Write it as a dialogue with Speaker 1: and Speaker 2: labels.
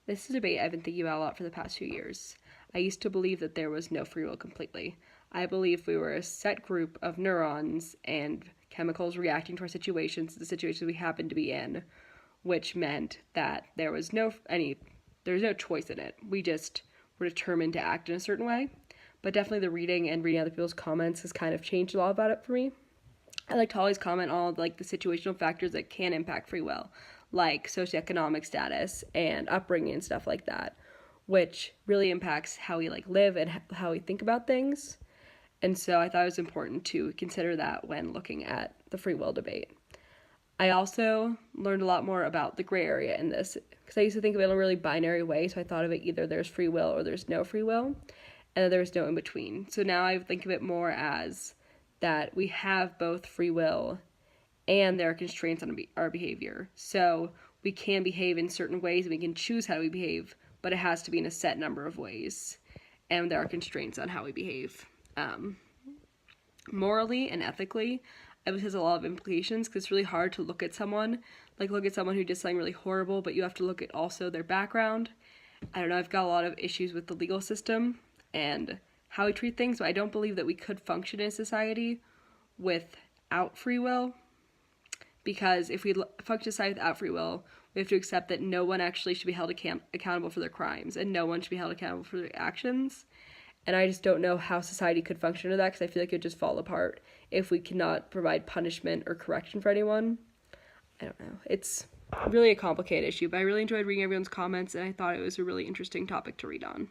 Speaker 1: This is a debate I've been thinking about a lot for the past few years. I used to believe that there was no free will completely. I believe we were a set group of neurons and chemicals reacting to our situations, the situations we happened to be in, which meant that there's no choice in it. We just were determined to act in a certain way. But definitely the reading and reading other people's comments has kind of changed a lot about it for me. I like to always comment on like the situational factors that can impact free will, like socioeconomic status and upbringing and stuff like that, which really impacts how we like live and how we think about things. And so I thought it was important to consider that when looking at the free will debate. I also learned a lot more about the gray area in this because I used to think of it in a really binary way. So I thought of it either there's free will or there's no free will, and there's no in between. So now I think of it more as that we have both free will and there are constraints on our behavior. So we can behave in certain ways and we can choose how we behave, but it has to be in a set number of ways. And there are constraints on how we behave. Morally and ethically, it has a lot of implications because it's really hard to look at someone who did something really horrible, but you have to look at also their background. I don't know, I've got a lot of issues with the legal system and how we treat things, but I don't believe that we could function in a society without free will, because if we function in a society without free will, we have to accept that no one actually should be held accountable for their crimes, and no one should be held accountable for their actions. And I just don't know how society could function with that, because I feel like it would just fall apart if we cannot provide punishment or correction for anyone. I don't know. It's really a complicated issue, but I really enjoyed reading everyone's comments, and I thought it was a really interesting topic to read on.